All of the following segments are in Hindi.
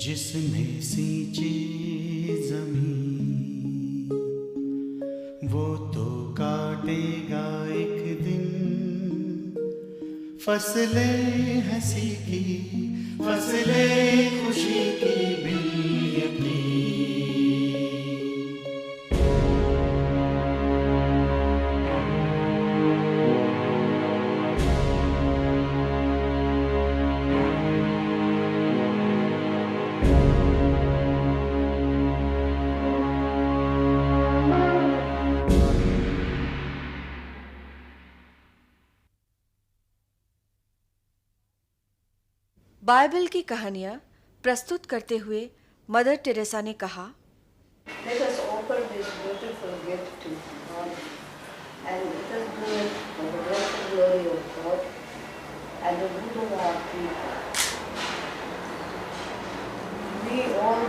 जिसने सींची जमीन वो तो काटेगा एक दिन फसलें हंसी की, फसलें खुशी की भी अपनी। बाइबल की कहानियाँ प्रस्तुत करते हुए मदर टेरेसा ने कहा, Let us offer this beautiful gift to God, and let us do it for the great glory of God and the good of our people. We all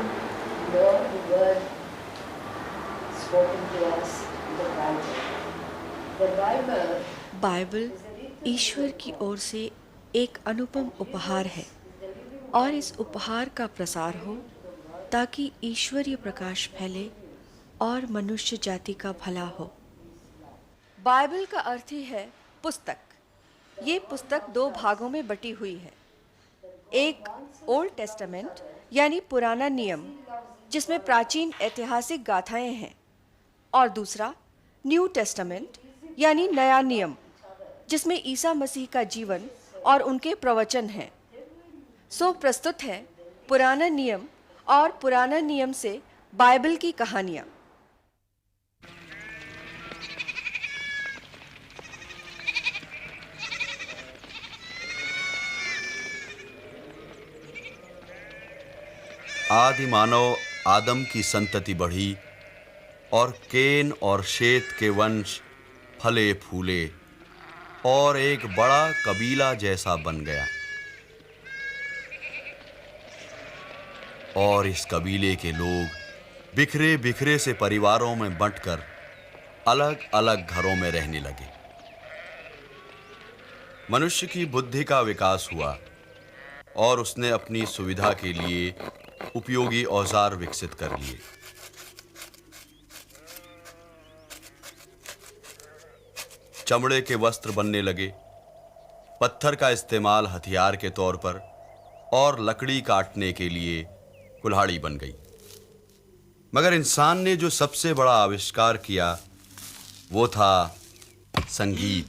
know the word spoken to us in the Bible. The Bible Bible ईश्वर की ओर से एक अनुपम उपहार है और इस उपहार का प्रसार हो ताकि ईश्वरीय प्रकाश फैले और मनुष्य जाति का भला हो। बाइबल का अर्थ ही है पुस्तक। ये पुस्तक दो भागों में बटी हुई है। एक ओल्ड टेस्टामेंट यानी पुराना नियम जिसमें प्राचीन ऐतिहासिक गाथाएं हैं, और दूसरा न्यू टेस्टामेंट यानी नया नियम जिसमें ईसा मसीह का जीवन और उनके प्रवचन हैं। सो प्रस्तुत है पुराना नियम और पुराना नियम से बाइबल की कहानियाँ। आदि मानव आदम की संतति बढ़ी और केन और शेत के वंश फले फूले और एक बड़ा कबीला जैसा बन गया। और इस कबीले के लोग बिखरे बिखरे से परिवारों में बंटकर अलग अलग घरों में रहने लगे। मनुष्य की बुद्धि का विकास हुआ और उसने अपनी सुविधा के लिए उपयोगी औजार विकसित कर लिए। चमड़े के वस्त्र बनने लगे, पत्थर का इस्तेमाल हथियार के तौर पर और लकड़ी काटने के लिए कुल्हाड़ी बन गई। मगर इंसान ने जो सबसे बड़ा आविष्कार किया वो था संगीत।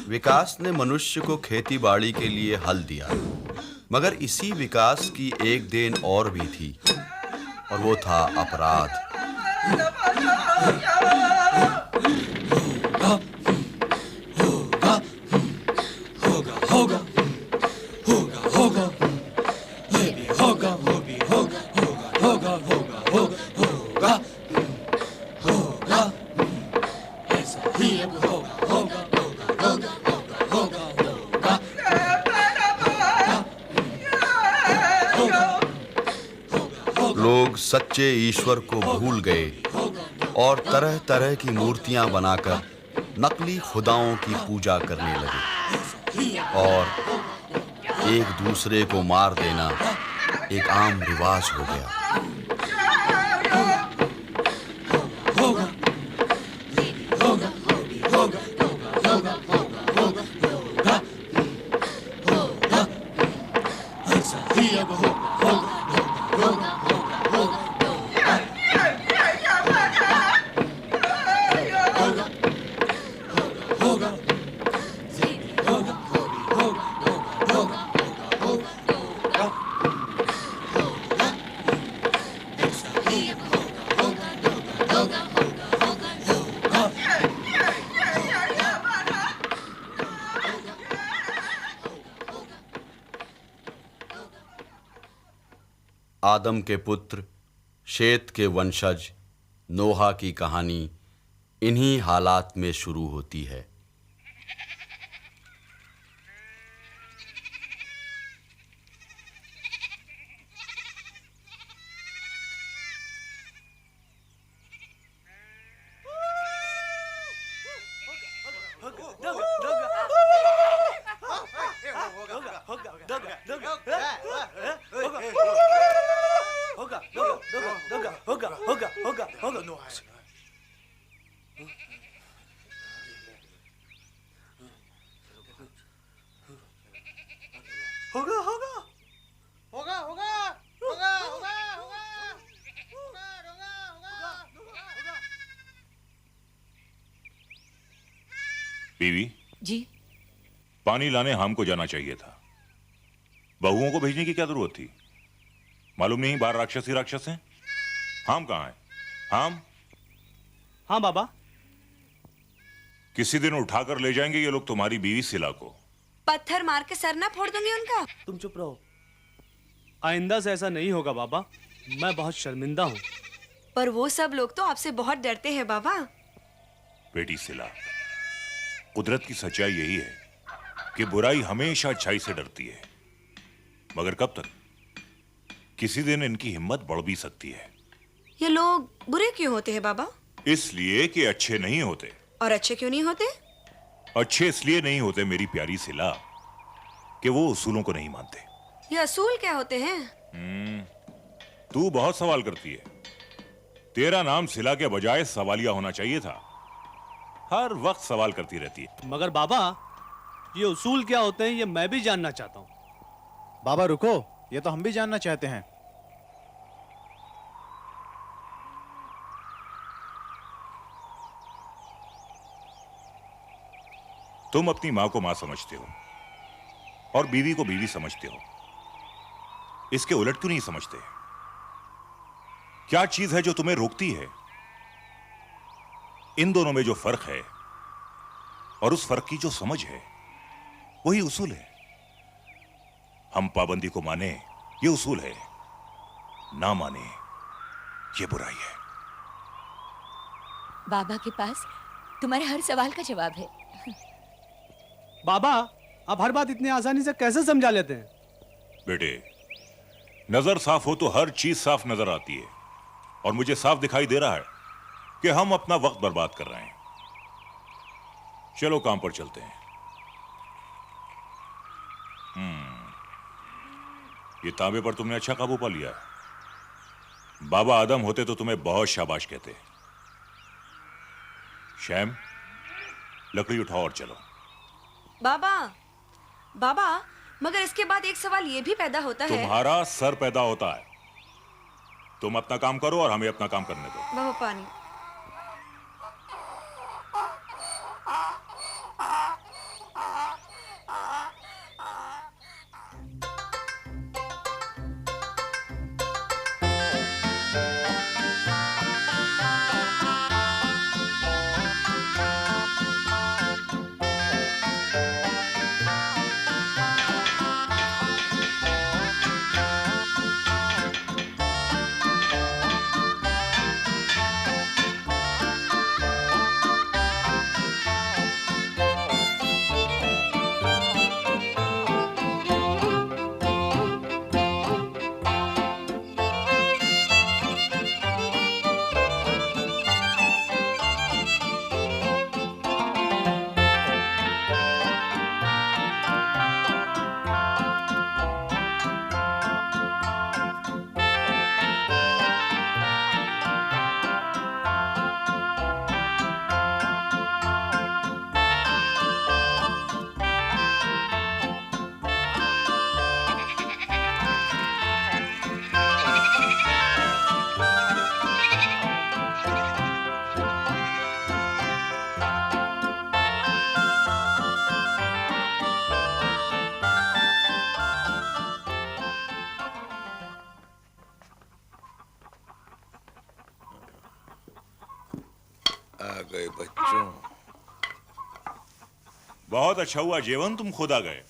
विकास ने मनुष्य को खेती बाड़ी के लिए हल दिया, मगर इसी विकास की एक देन और भी थी और वो था अपराध। लोग सच्चे ईश्वर को भूल गए और तरह तरह की मूर्तियां बनाकर नकली खुदाओं की पूजा करने लगे और एक दूसरे को मार देना एक आम रिवाज हो गया। आदम के पुत्र शेत के वंशज नोहा की कहानी इन्हीं हालात में शुरू होती है। होगा होगा होगा होगा होगा होगा होगा। बीवी, जी पानी लाने हम को जाना चाहिए था। बहुओं को भेजने की क्या जरूरत थी? मालूम नहीं बाहर राक्षस ही राक्षस हैं। हम कहाँ हैं? हम हाँ बाबा। किसी दिन उठाकर ले जाएंगे ये लोग तुम्हारी बीवी सिला को। पत्थर मार के सर ना फोड़ दूंगी उनका। तुम चुप रहो, आइंदा से ऐसा नहीं होगा बाबा। मैं बहुत शर्मिंदा हूँ। पर वो सब लोग तो आपसे बहुत डरते हैं बाबा। बेटी सिला, कुदरत की सच्चाई यही है कि बुराई हमेशा अच्छाई से डरती है, मगर कब तक? किसी दिन इनकी हिम्मत बढ़ भी सकती है। ये लोग बुरे क्यों होते हैं बाबा? इसलिए कि अच्छे नहीं होते। और अच्छे क्यों नहीं होते? अच्छे इसलिए नहीं होते मेरी प्यारी सिला कि वो उसूलों को नहीं मानते। ये असूल क्या होते हैं? तू बहुत सवाल करती है। तेरा नाम सिला के बजाय सवालिया होना चाहिए था। हर वक्त सवाल करती रहती है। मगर बाबा, ये उसूल क्या होते हैं ये मैं भी जानना चाहता हूँ। बाबा रुको, ये तो हम भी जानना चाहते हैं। तुम अपनी मां को मां समझते हो और बीवी को बीवी समझते हो। इसके उलट क्यों नहीं समझते? क्या चीज है जो तुम्हें रोकती है? इन दोनों में जो फर्क है और उस फर्क की जो समझ है, वही उसूल है। हम पाबंदी को माने, ये उसूल है। ना माने, ये बुराई है। बाबा के पास तुम्हारे हर सवाल का जवाब है। बाबा, आप हर बात इतनी आसानी से कैसे समझा लेते हैं? बेटे, नजर साफ हो तो हर चीज साफ नजर आती है, और मुझे साफ दिखाई दे रहा है कि हम अपना वक्त बर्बाद कर रहे हैं। चलो काम पर चलते हैं। ये तांबे पर तुमने अच्छा काबू पा लिया है। बाबा आदम होते तो तुम्हें बहुत शाबाश कहते। शैम, लकड़ी उठाओ और चलो। बाबा, बाबा, मगर इसके बाद एक सवाल ये भी पैदा होता है। तुम्हारा सर पैदा होता है। तुम अपना काम करो और हमें अपना काम करने दो। बाबा पानी। आ गए बच्चों। बहुत अच्छा हुआ जेवन, तुम खुद आ गए।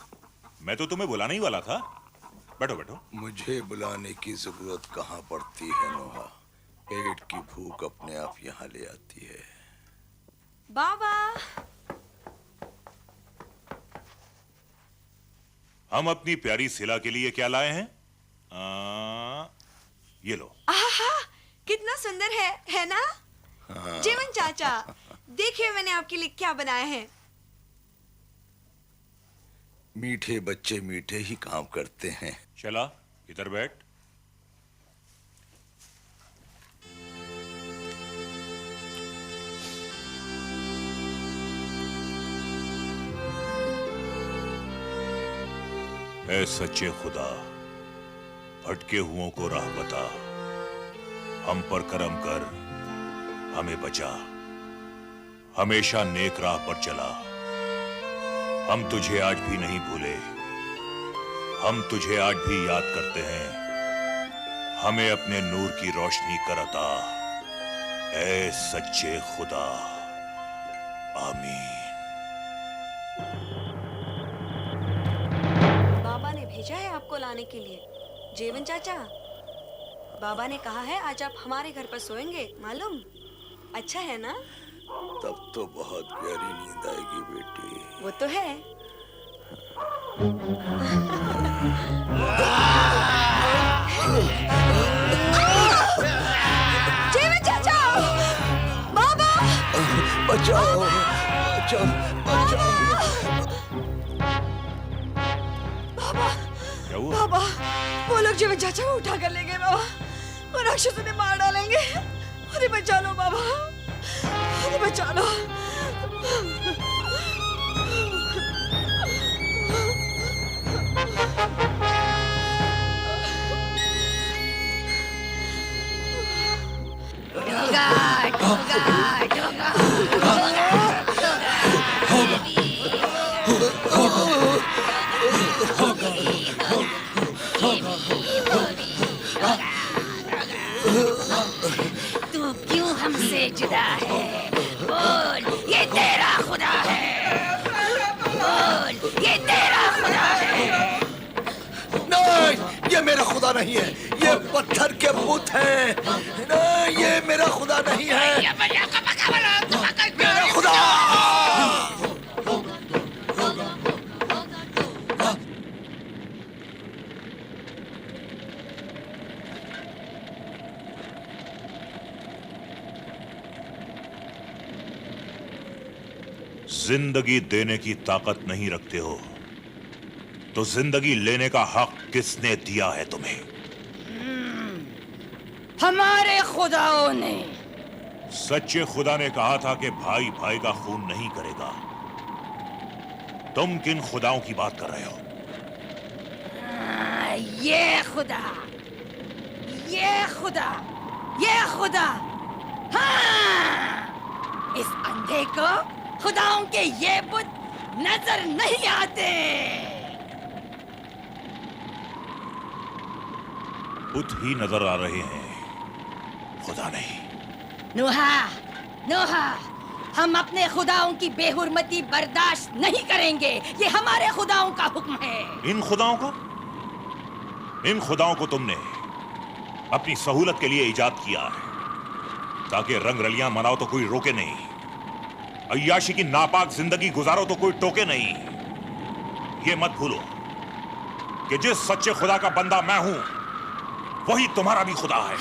मैं तो तुम्हें बुलाने ही वाला था। बैठो बैठो। मुझे बुलाने की जरूरत कहाँ पड़ती है नोहा। पेट की भूख अपने आप यहाँ ले आती है। बाबा, हम अपनी प्यारी सिला के लिए क्या लाए हैं? ये लो। आहा, कितना सुंदर है ना? जीवन चाचा, देखिए मैंने आपके लिए क्या बनाया है। मीठे बच्चे मीठे ही काम करते हैं। चला, इधर बैठ। ऐ सच्चे खुदा, भटके हुओं को राह बता, हम पर करम कर, हमें बचा, हमेशा नेक राह पर चला। हम तुझे आज भी नहीं भूले, हम तुझे आज भी याद करते हैं, हमें अपने नूर की रोशनी कर अता, ऐ सच्चे खुदा, आमीन। बाबा ने भेजा है आपको लाने के लिए। जेवन चाचा, बाबा ने कहा है आज आप हमारे घर पर सोएंगे, मालूम? अच्छा है ना? तब तो बहुत गहरी नींद आएगी बेटी। वो तो है। जेवन चाचा, बाबा, बचाओ, बचाओ, बचाओ। क्या हुआ? बाबा, वो लोग जीवन चाचा को उठा कर ले गए बाबा। वो राक्षसों ने मार डालेंगे। अरे बचा लो बाबा, अरे बचा लो। तू क्यों हमसे जुदा है? बोल, ये तेरा खुदा है। बोल, ये तेरा खुदा है। नहीं, ये मेरा खुदा नहीं है, ये पत्थर के बुत हैं। नहीं, ये मेरा खुदा नहीं है। मेरा खुदा! जिंदगी देने की ताकत नहीं रखते हो तो जिंदगी लेने का हक किसने दिया है तुम्हें? हमारे खुदाओं ने। सच्चे खुदा ने कहा था कि भाई भाई का खून नहीं करेगा। तुम किन खुदाओं की बात कर रहे हो? ये खुदा, ये खुदा, ये खुदा। हाँ, इस अंधे को खुदाओं के ये बुत नजर नहीं आते। बुत ही नजर आ रहे हैं, खुदा नहीं। नूहा, नूहा, हम अपने खुदाओं की बेहुरमती बर्दाश्त नहीं करेंगे। ये हमारे खुदाओं का हुक्म है। इन खुदाओं को? इन खुदाओं को तुमने अपनी सहूलत के लिए इजाद किया है ताकि रंग रलियां मनाओ तो कोई रोके नहीं, अय्याशी की नापाक जिंदगी गुजारो तो कोई टोके नहीं। ये मत भूलो कि जिस सच्चे खुदा का बंदा मैं हूं वही तुम्हारा भी खुदा है।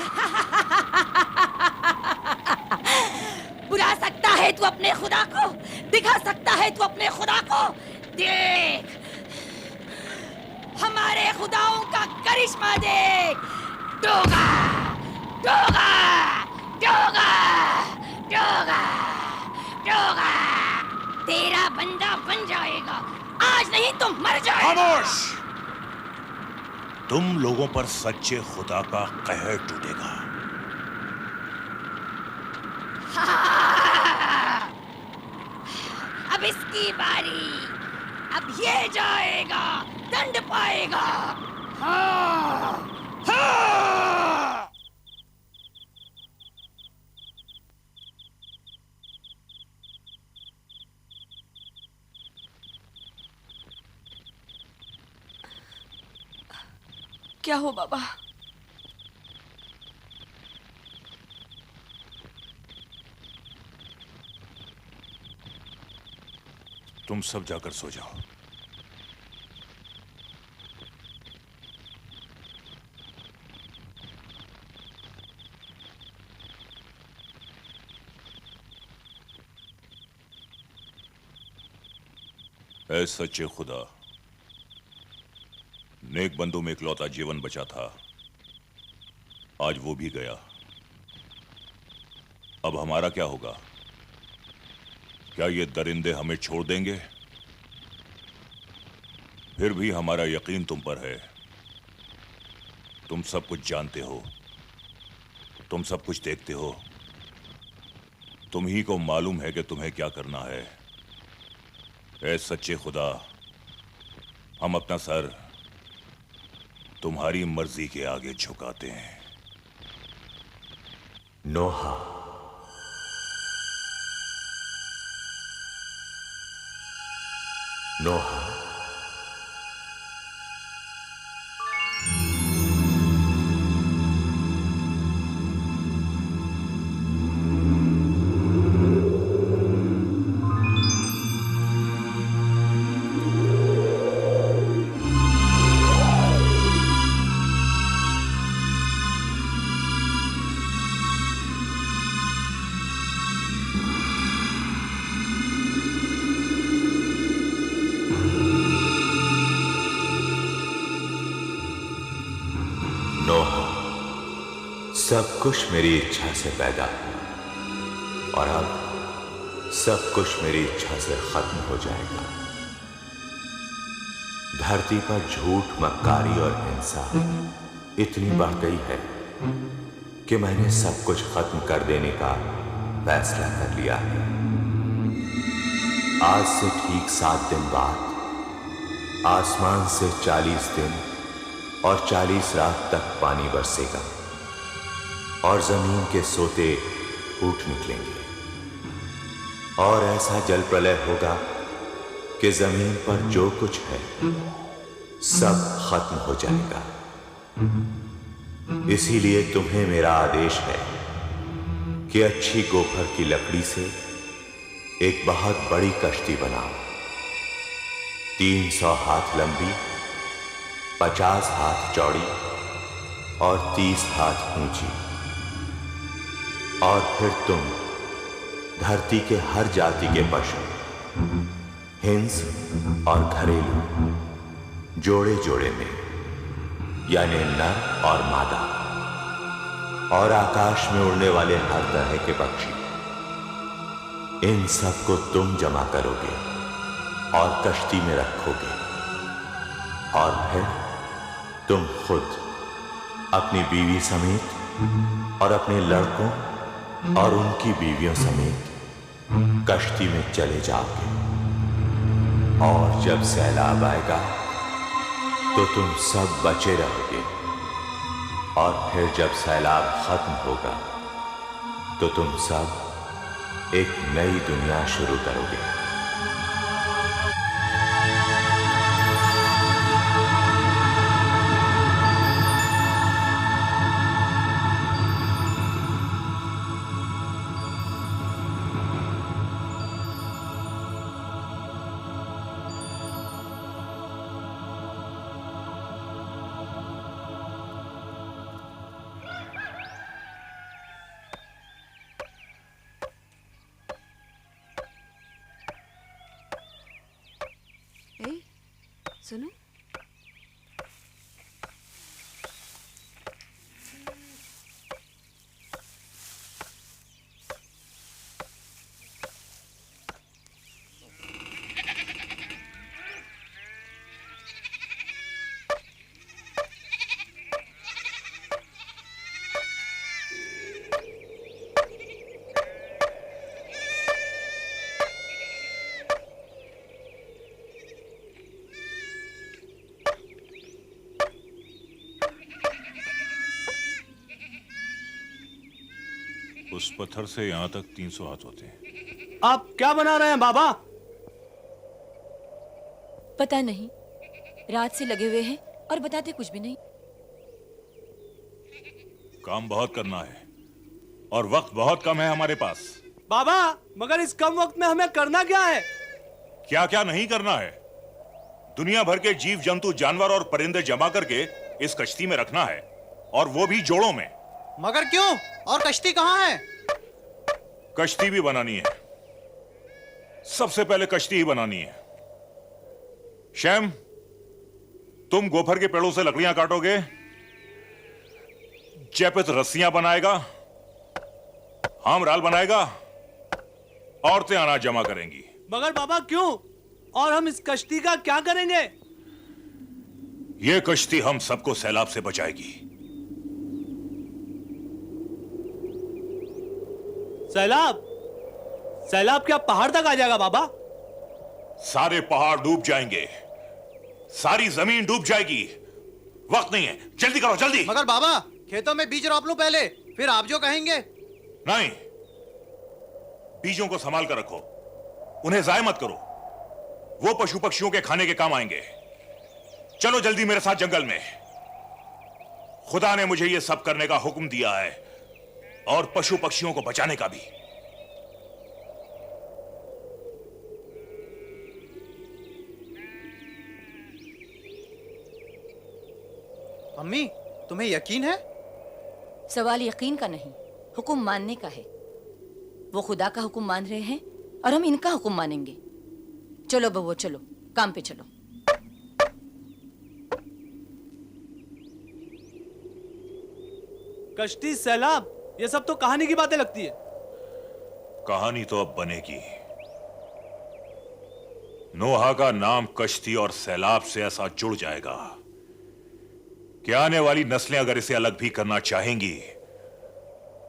बुला सकता है तू अपने खुदा को, दिखा सकता है तू अपने खुदा को। देख, हमारे खुदाओं का करिश्मा देख। डोगा, डोगा, डोगा, डोगा, डोगा, तेरा बंदा बन जाएगा। आज नहीं तो मर जाएगा। खामोश! तुम लोगों पर सच्चे खुदा का कहर टूटेगा। अब इसकी बारी, अब ये जाएगा, दंड पाएगा। हाँ, हाँ। क्या हो बाबा? तुम सब जाकर सो जाओ। ऐ सच्चे खुदा, नेक बंदों में इकलौता जीवन बचा था, आज वो भी गया। अब हमारा क्या होगा? क्या ये दरिंदे हमें छोड़ देंगे? फिर भी हमारा यकीन तुम पर है। तुम सब कुछ जानते हो, तुम सब कुछ देखते हो। तुम ही को मालूम है कि तुम्हें क्या करना है। ऐ सच्चे खुदा, हम अपना सर तुम्हारी मर्जी के आगे झुकाते हैं। नोहा, नोहा, सब कुछ मेरी इच्छा से पैदा हुआ और अब सब कुछ मेरी इच्छा से खत्म हो जाएगा। धरती पर झूठ, मक्कारी और हिंसा इतनी बढ़ गई है कि मैंने सब कुछ खत्म कर देने का फैसला कर लिया है। आज से ठीक 7 दिन बाद आसमान से 40 दिन और 40 रात तक पानी बरसेगा और जमीन के सोते फूट निकलेंगे और ऐसा जल प्रलय होगा कि जमीन पर जो कुछ है सब खत्म हो जाएगा। इसीलिए तुम्हें मेरा आदेश है कि अच्छी गोफर की लकड़ी से एक बहुत बड़ी कश्ती बनाओ, 300 हाथ लंबी, 50 हाथ चौड़ी और 30 हाथ ऊंची। और फिर तुम धरती के हर जाति के पशु, हिंस और घरेलू जोड़े जोड़े में, यानी नर और मादा, और आकाश में उड़ने वाले हर तरह के पक्षी, इन सब को तुम जमा करोगे और कश्ती में रखोगे। और फिर तुम खुद अपनी बीवी समेत और अपने लड़कों और उनकी बीवियों समेत कश्ती में चले जाओगे। और जब सैलाब आएगा तो तुम सब बचे रहोगे और फिर जब सैलाब खत्म होगा तो तुम सब एक नई दुनिया शुरू करोगे। सुनो, उस पत्थर से यहां तक 300 हाथ होते हैं। आप क्या बना रहे हैं बाबा? पता नहीं, रात से लगे हुए हैं और बताते कुछ भी नहीं। काम बहुत करना है और वक्त बहुत कम है हमारे पास। बाबा, मगर इस कम वक्त में हमें करना क्या है? क्या क्या नहीं करना है? दुनिया भर के जीव जंतु, जानवर और परिंदे जमा करके इस कश्ती में रखना है, और वो भी जोड़ों में। मगर क्यों? और कश्ती कहाँ है? कश्ती भी बनानी है। सबसे पहले कश्ती ही बनानी है। शैम, तुम गोफर के पेड़ों से लकड़ियां काटोगे, जैपित रस्सियां बनाएगा, हम राल बनाएगा, औरतें अनाज जमा करेंगी। मगर बाबा क्यों? और हम इस कश्ती का क्या करेंगे? ये कश्ती हम सबको सैलाब से बचाएगी। सैलाब? सैलाब क्या पहाड़ तक आ जाएगा बाबा? सारे पहाड़ डूब जाएंगे, सारी जमीन डूब जाएगी। वक्त नहीं है, जल्दी करो जल्दी। मगर बाबा, खेतों में बीज रोप लो पहले, फिर आप जो कहेंगे। नहीं, बीजों को संभाल कर रखो, उन्हें जाय मत करो। वो पशु पक्षियों के खाने के काम आएंगे। चलो जल्दी मेरे साथ जंगल में। खुदा ने मुझे यह सब करने का हुक्म दिया है, और पशु पक्षियों को बचाने का भी। अम्मी, तुम्हें यकीन है? सवाल यकीन का नहीं, हुक्म मानने का है। वो खुदा का हुक्म मान रहे हैं और हम इनका हुक्म मानेंगे। चलो बबुआ, चलो काम पे चलो। कश्ती, सैलाब, ये सब तो कहानी की बातें लगती है। कहानी तो अब बनेगी। नोहा का नाम कश्ती और सैलाब से ऐसा जुड़ जाएगा कि आने वाली नस्लें अगर इसे अलग भी करना चाहेंगी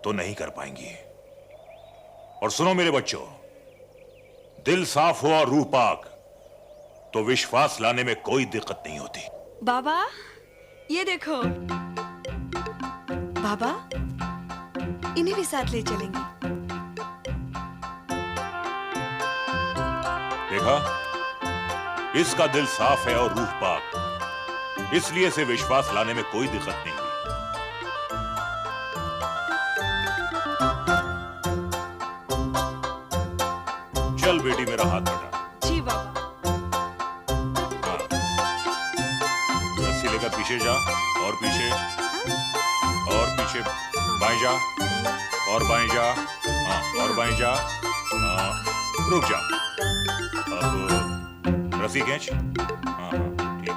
तो नहीं कर पाएंगी। और सुनो मेरे बच्चों, दिल साफ हो और रूह पाक तो विश्वास लाने में कोई दिक्कत नहीं होती। बाबा, ये देखो। बाबा, इन्हें भी साथ ले चलेंगे। देखा, इसका दिल साफ है और रूह पाक, इसलिए इसे विश्वास लाने में कोई दिक्कत नहीं हुई। चल बेटी, मेरा हाथ बटा। जी बाबा। हाँ, रस्सी लेकर पीछे जा, और पीछे, और पीछे, बाएं जा, और बाएं जा, हाँ, और बाएं जा, हाँ, रुक जा। अब रस्सी खींच। हाँ हाँ, ठीक।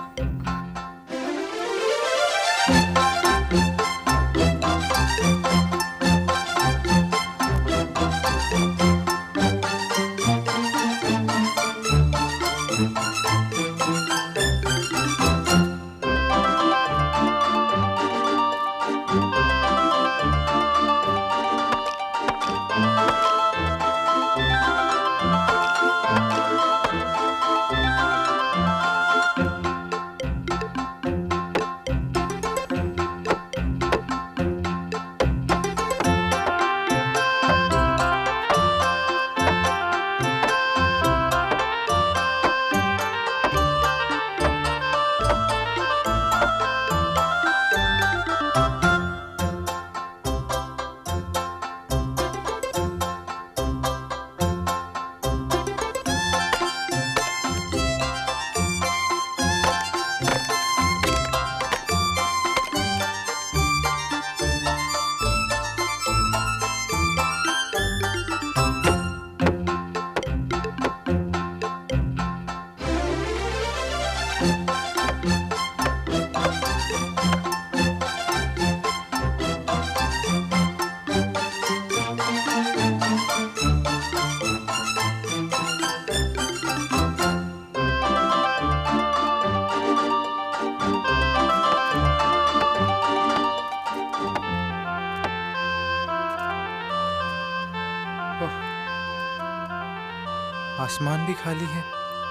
आसमान भी खाली है,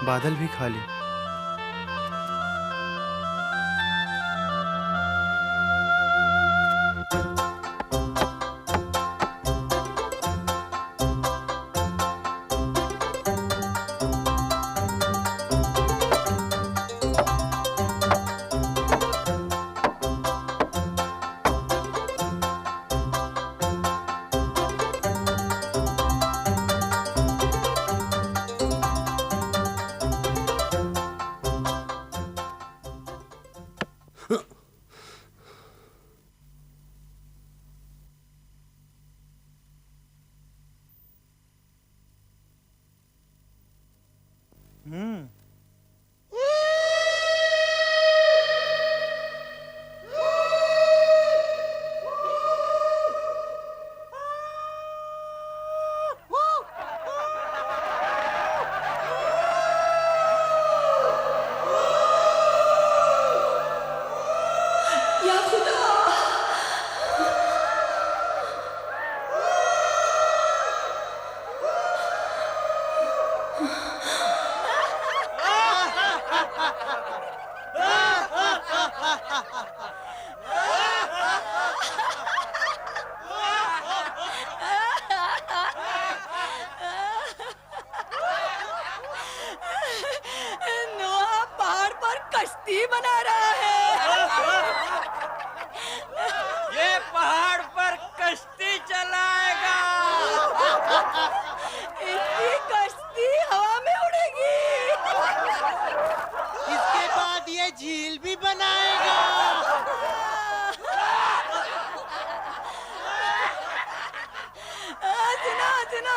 बादल भी खाली।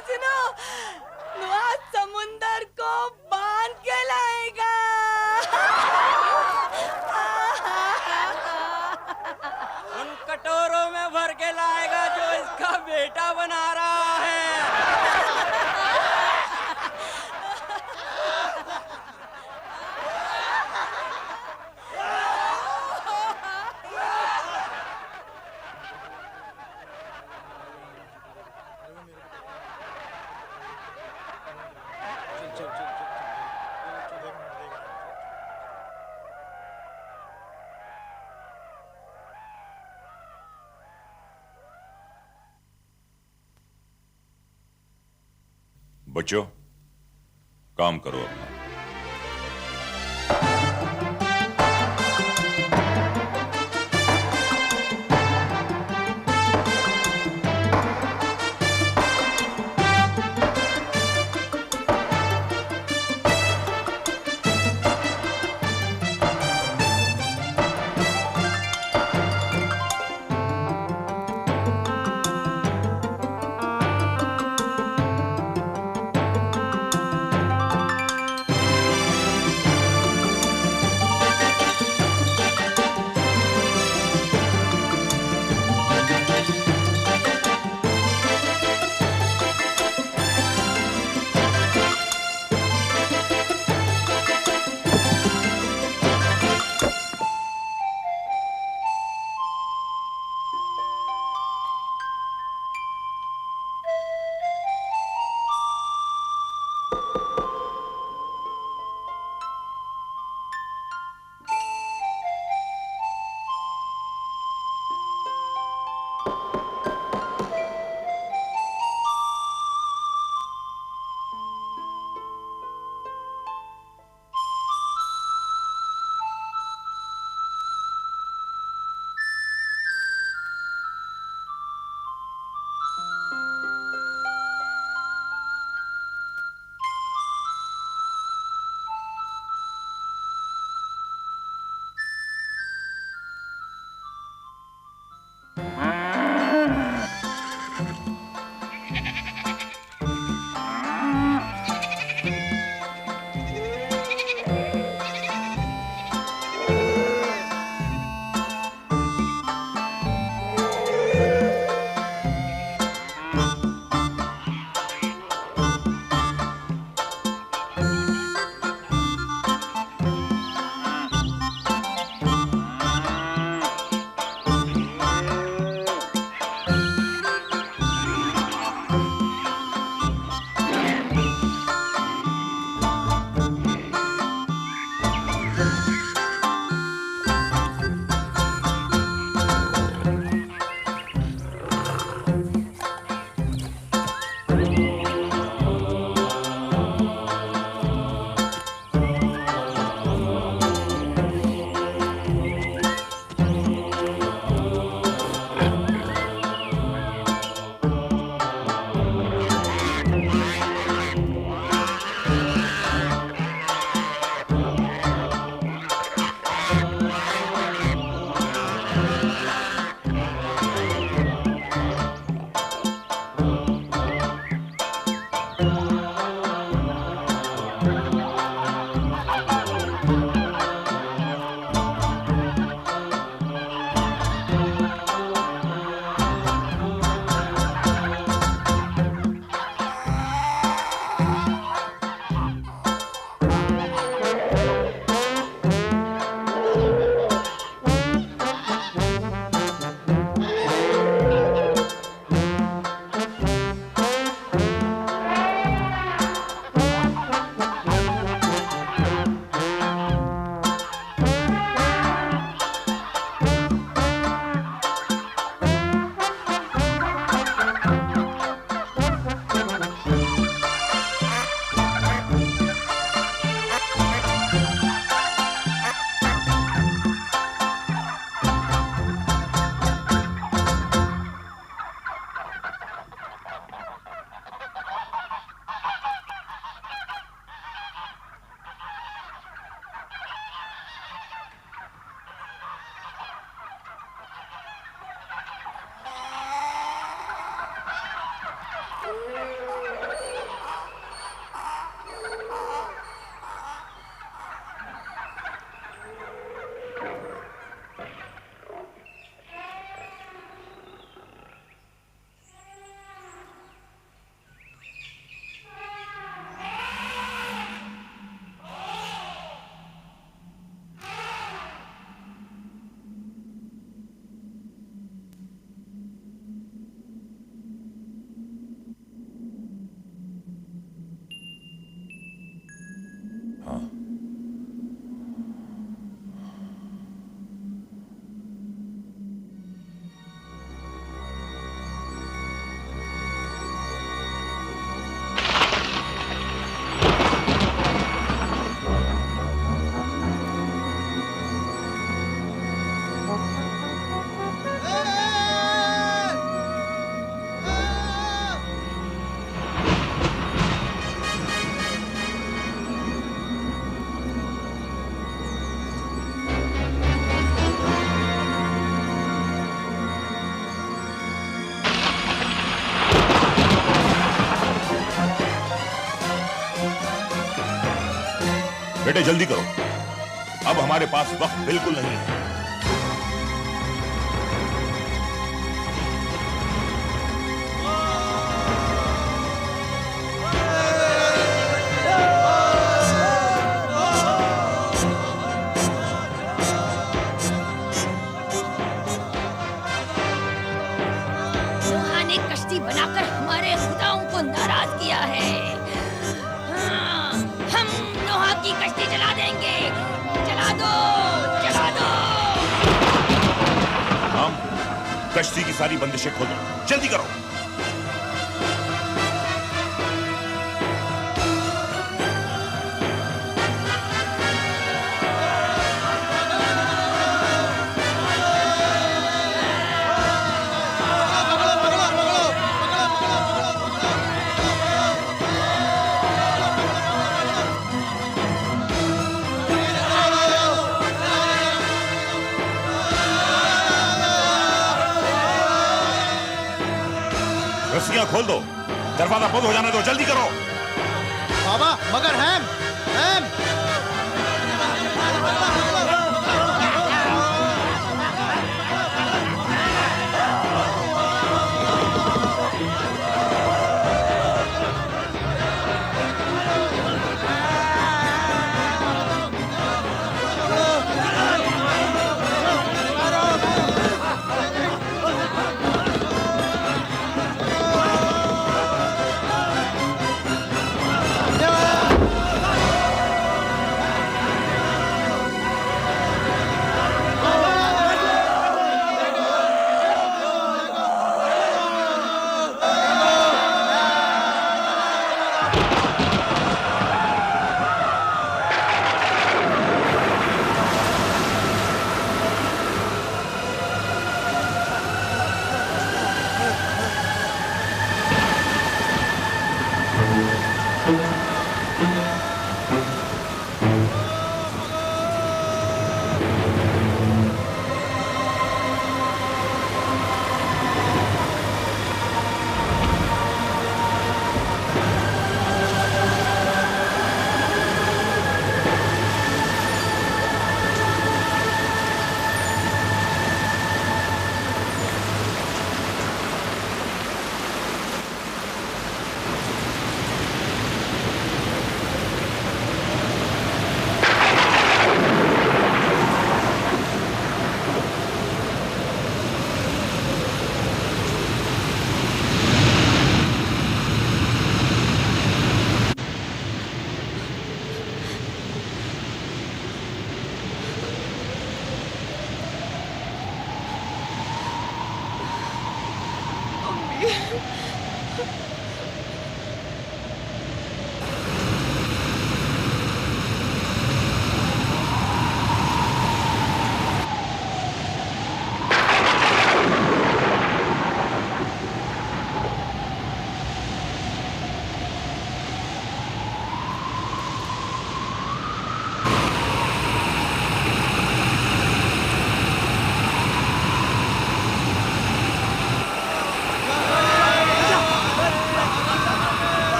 सुनो आज समुंदर को बांध के लाएगा। उन कटोरों में भर के लाएगा जो इसका बेटा बना रहा है। बच्चों, काम करो अपना। बेटे जल्दी करो, अब हमारे पास वक्त बिल्कुल नहीं है। नोहा ने कश्ती बनाकर हमारे खुदाओं को नाराज किया है। हाँ, हम नोहा की कश्ती जला देंगे। जला दो, जला दो। हम कश्ती की सारी बंदिशें खोल दो, जल्दी करो। रस्सियां खोल दो, दरवाजा बंद हो जाने दो, जल्दी करो। बाबा मगर हैम हैम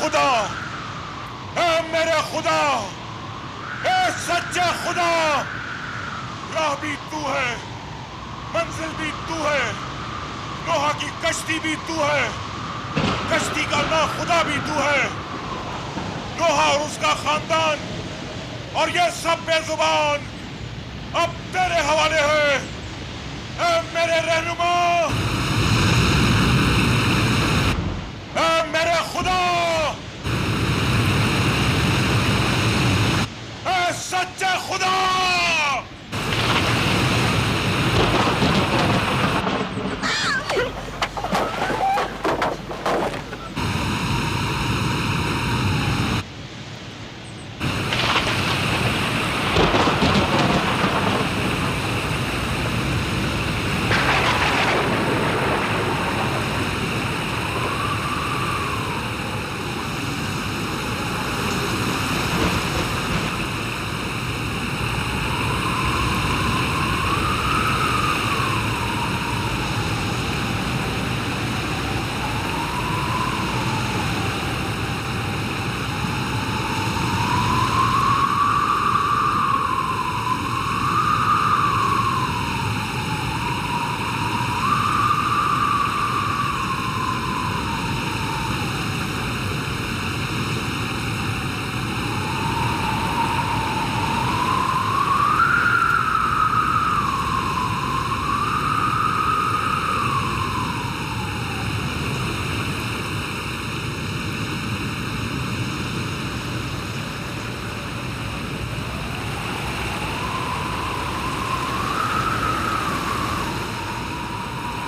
खुदा, ऐ मेरे खुदा, ऐ सच्चे खुदा, राह भी तू है, मंजिल भी तू है, नोहा की कश्ती भी तू है, कश्ती का ना खुदा भी तू है, नोहा और उसका खानदान और ये सब बेजुबान अब तेरे हवाले है, ऐ मेरे रहनुमा। सच्चे खुदा!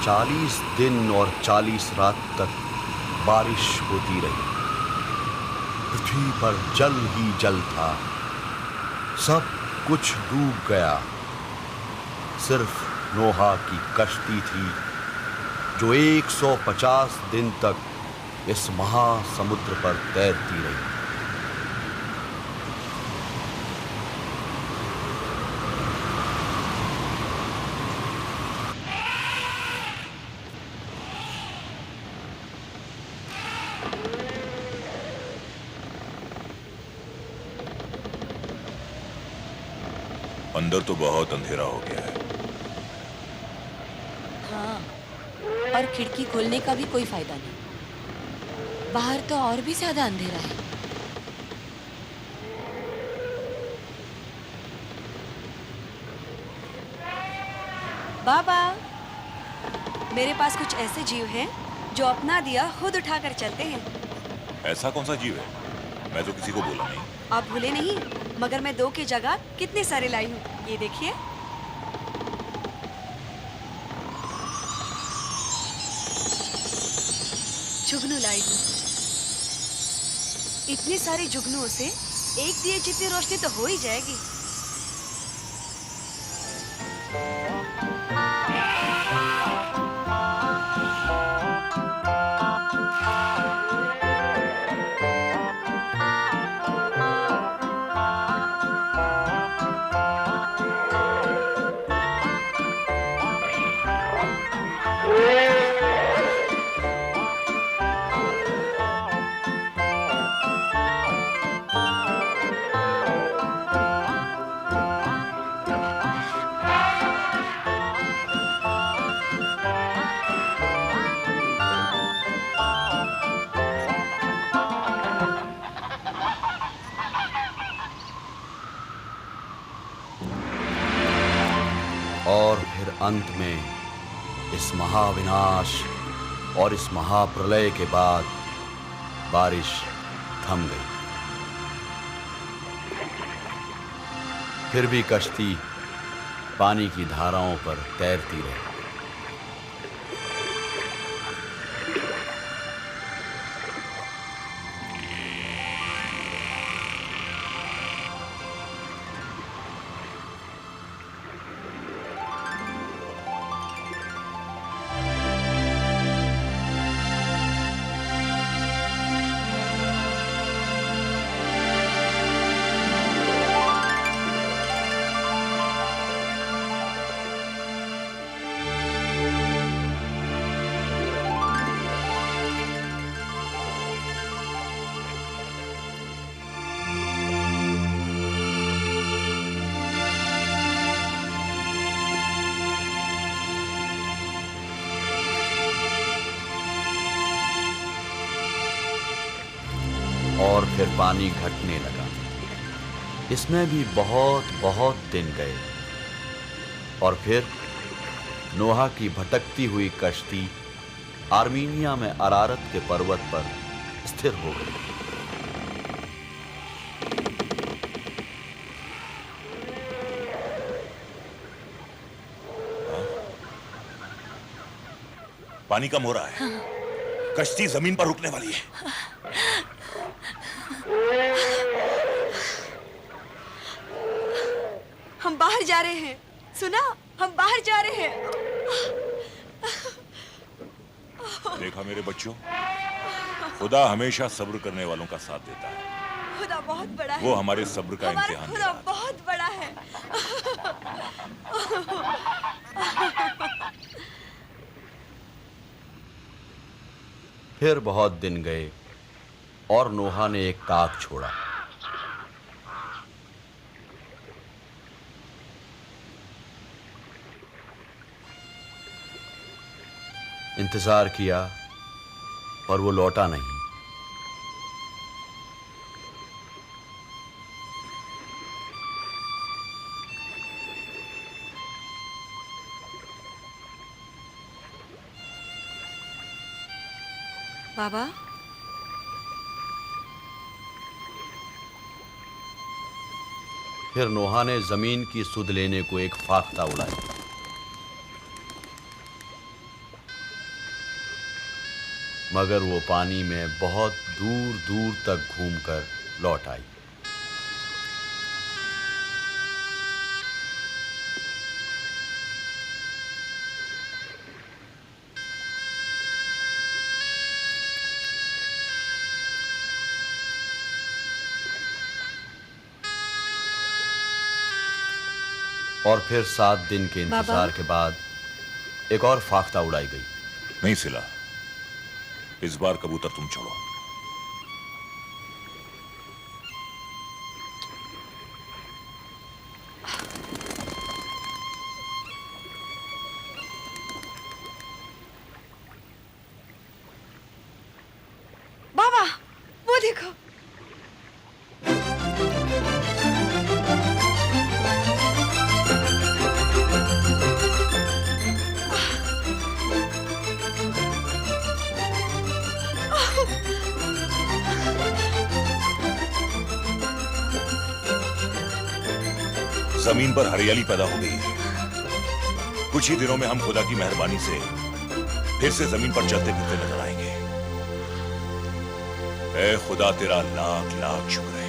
चालीस दिन और 40 रात तक बारिश होती रही। पृथ्वी पर जल ही जल था, सब कुछ डूब गया। सिर्फ नोहा की कश्ती थी जो 150 दिन तक इस महासमुद्र पर तैरती रही। अंदर तो बहुत अंधेरा हो गया है। हाँ, और खिड़की खोलने का भी कोई फायदा नहीं। बाहर तो और भी ज्यादा अंधेरा है। बाबा, मेरे पास कुछ ऐसे जीव हैं जो अपना दिया खुद उठाकर चलते हैं। ऐसा कौन सा जीव है? मैं तो किसी को बोला नहीं। आप भूले नहीं, मगर मैं 2 की जगह कितने सारे लाई हूँ। ये देखिए। जुगनू लाई हूँ। इतने सारे जुगनुओं से एक दिए जितनी रोशनी तो हो ही जाएगी। और फिर अंत में इस महाविनाश और इस महाप्रलय के बाद बारिश थम गई। फिर भी कश्ती पानी की धाराओं पर तैरती रही। और फिर पानी घटने लगा। इसमें भी बहुत बहुत दिन गए और फिर नोहा की भटकती हुई कश्ती आर्मीनिया में अरारत के पर्वत पर स्थिर हो गई। पानी कम हो रहा है। कश्ती जमीन पर रुकने वाली है। हम बाहर जा रहे हैं। सुना, हम बाहर जा रहे हैं। देखा मेरे बच्चों, खुदा हमेशा सब्र करने वालों का साथ देता है। खुदा बहुत बड़ा है। वो हमारे सब्र का हमारा इम्तिहान खुदा बहुत बड़ा है। फिर बहुत दिन गए और नोहा ने एक काक छोड़ा। इंतजार किया पर वो लौटा नहीं। बाबा, फिर नोहा ने जमीन की सुध लेने को एक फाख्ता उड़ाया। मगर वो पानी में बहुत दूर दूर तक घूमकर लौट आई। और फिर 7 दिन के इंतजार के बाद एक और फाख्ता उड़ाई गई। नहीं सिला, इस बार कबूतर तुम छोड़ो। बाबा, वो देखो। जमीन पर हरियाली पैदा हो गई है। कुछ ही दिनों में हम खुदा की मेहरबानी से फिर से जमीन पर चलते फिरते नजर आएंगे। ऐ खुदा, तेरा लाख लाख शुक्र है।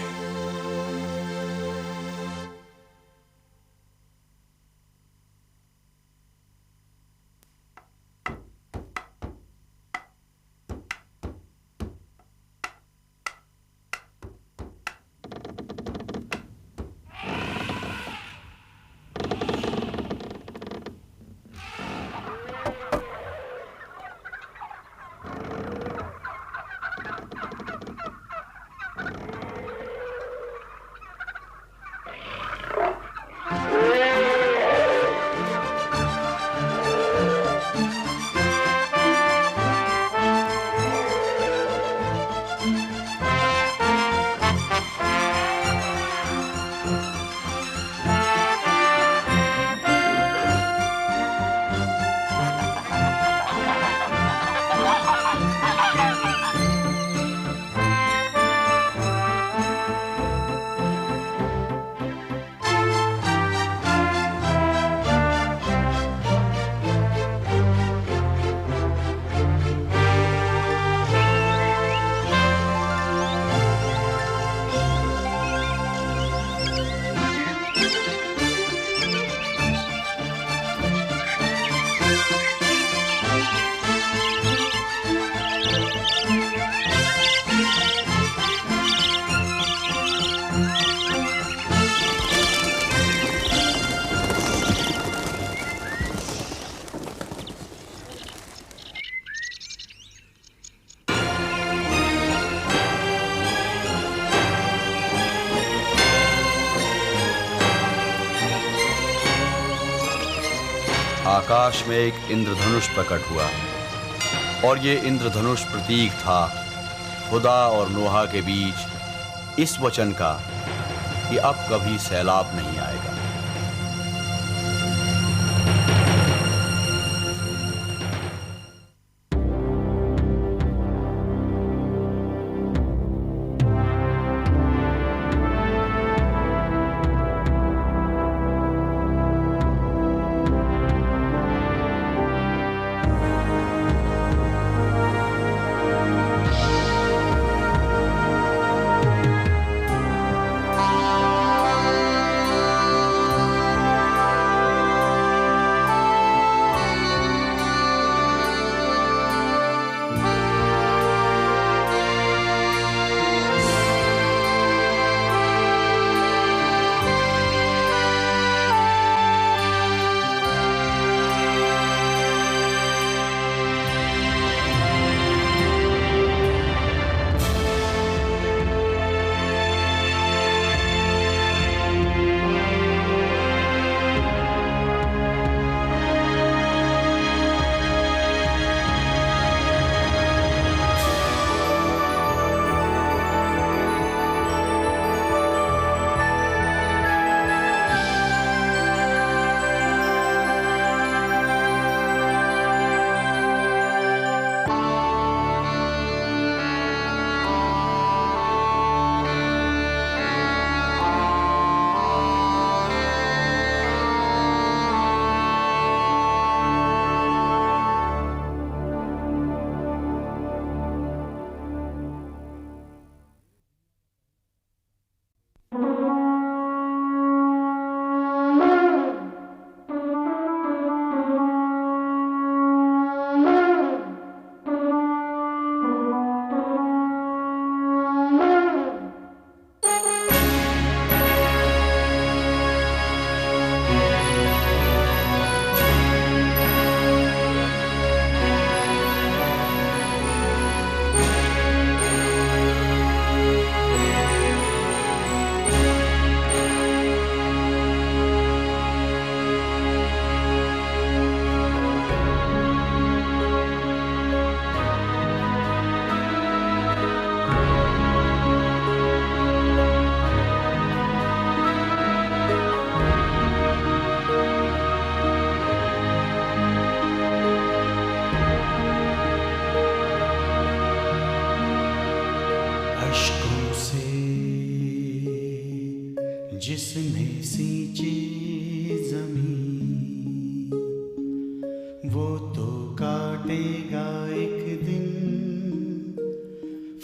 आकाश में एक इंद्रधनुष प्रकट हुआ और ये इंद्रधनुष प्रतीक था खुदा और नोहा के बीच इस वचन का कि अब कभी सैलाब नहीं आएगा।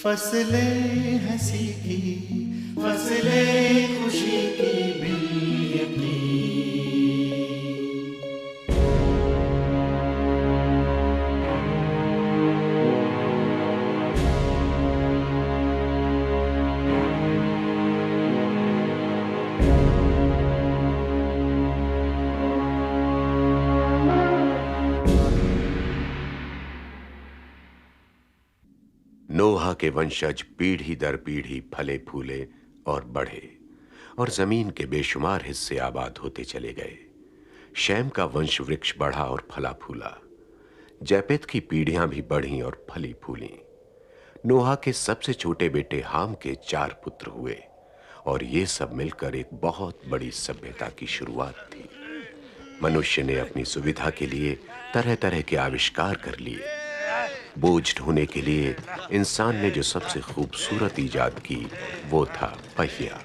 फसलें हंसी की, फसलें खुशी की बेयकी। नोहा के वंशज पीढ़ी दर पीढ़ी फले फूले और बढ़े और जमीन के बेशुमार हिस्से आबाद होते चले गए। शैम का वंश वृक्ष बढ़ा और फला फूला। जैपेत की पीढ़ियां भी बढ़ीं और फली फूली। नोहा के सबसे छोटे बेटे हाम के 4 पुत्र हुए और ये सब मिलकर एक बहुत बड़ी सभ्यता की शुरुआत थी। मनुष्य ने अपनी सुविधा के लिए तरह तरह के आविष्कार कर लिए। बोझ ढोने के लिए इंसान ने जो सबसे खूबसूरत इजाद की वो था पहिया।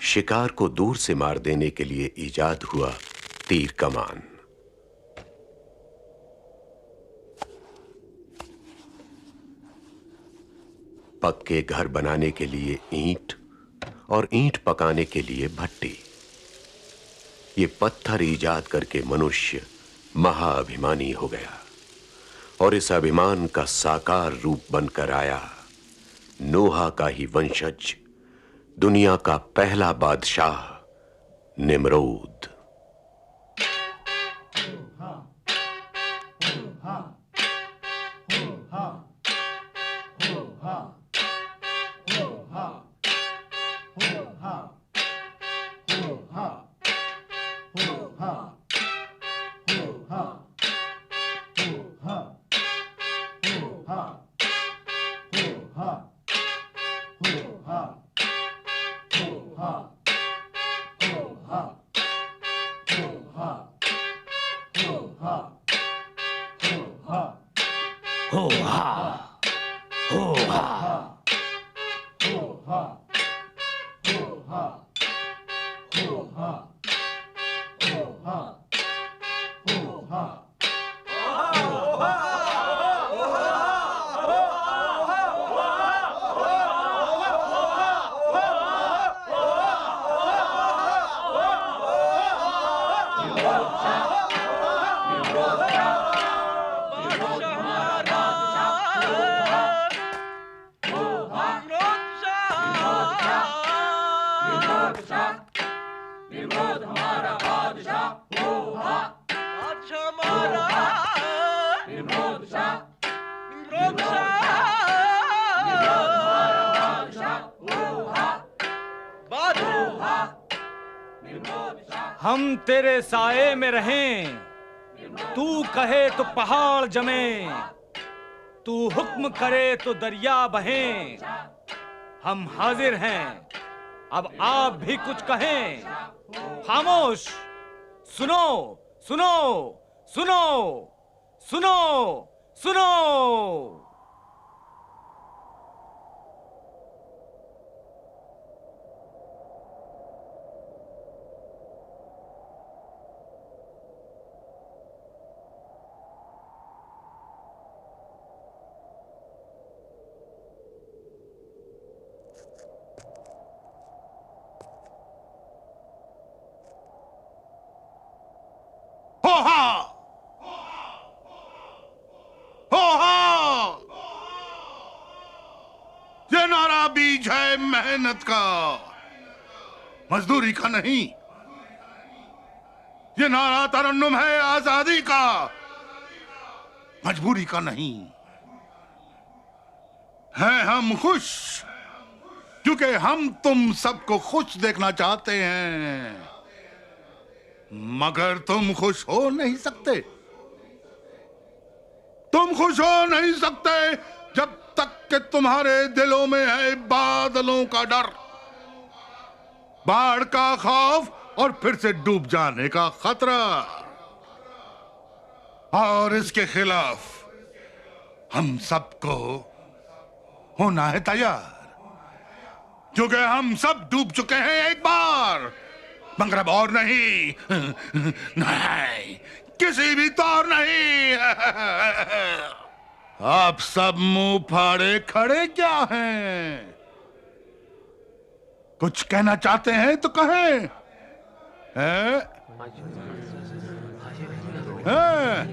शिकार को दूर से मार देने के लिए इजाद हुआ तीर कमान। पक्के घर बनाने के लिए ईंट और ईंट पकाने के लिए भट्टी। ये पत्थर इजाद करके मनुष्य महाअभिमानी हो गया और इस अभिमान का साकार रूप बनकर आया नोहा का ही वंशज, दुनिया का पहला बादशाह निम्रोद। हम तेरे साए में रहें, तू कहे तो पहाड़ जमे, तू हुक्म करे तो दरिया बहें। हम हाजिर हैं, अब आप भी कुछ कहें। खामोश, सुनो सुनो सुनो सुनो सुनो। ये नारा बीज है मेहनत का, मजदूरी का नहीं। ये नारा तरन्नुम है आजादी का, मजबूरी का नहीं। हैं हम खुश क्योंकि हम तुम सबको खुश देखना चाहते हैं, मगर तुम खुश हो नहीं सकते। तुम खुश हो नहीं सकते जब तक कि तुम्हारे दिलों में है बादलों का डर, बाढ़ का खौफ और फिर से डूब जाने का खतरा। और इसके खिलाफ हम सबको होना है तैयार, क्योंकि हम सब डूब चुके हैं एक बार, मगर अब और नहीं, नहीं किसी भी तौर नहीं। आप सब मुंह फाड़े खड़े क्या हैं? कुछ कहना चाहते हैं तो कहें। हैं? हैं?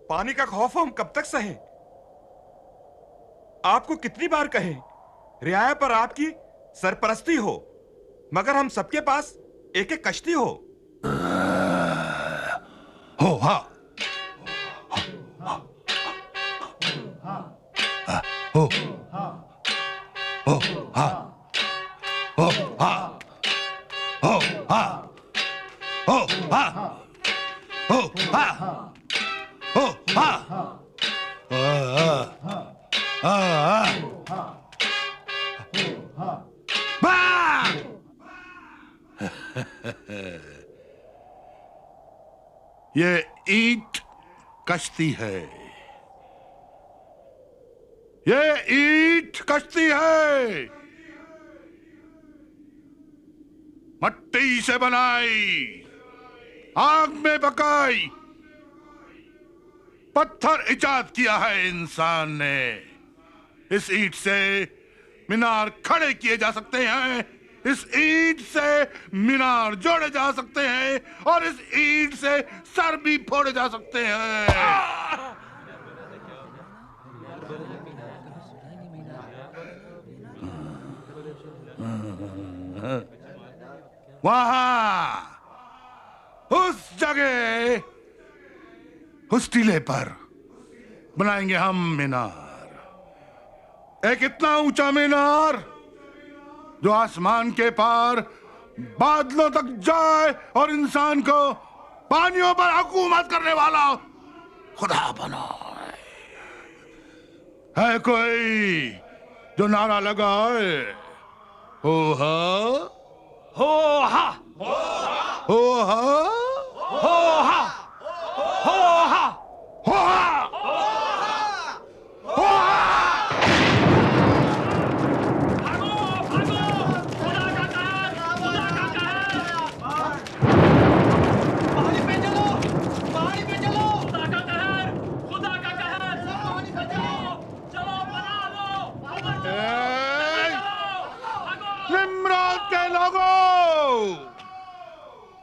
पानी का खौफ हम कब तक सहे? आपको कितनी बार कहे रियाया पर आपकी सरपरस्ती हो, मगर हम सबके पास एक एक कश्ती हो। हा हो हा हो हा हो हा हो हा हो हा हो हा ये ईंट कश्ती है, ये ईंट कश्ती है, मट्टी से बनाई, आग में पकाई, पत्थर इजाद किया है इंसान ने। इस ईंट से मीनार खड़े किए जा सकते हैं, इस ईंट से मीनार जोड़े जा सकते हैं, और इस ईंट से सर भी फोड़े जा सकते हैं। वहां उस जगह, उस टीले पर बनाएंगे हम मीनार। एक इतना ऊंचा मीनार जो आसमान के पार बादलों तक जाए और इंसान को पानियों पर हुकूमत करने वाला खुदा बनाए। है कोई जो नारा लगाए? हो हा हो हा हो हा हो हा हो हा हो हा हो हा। निम्रोद के लोगों,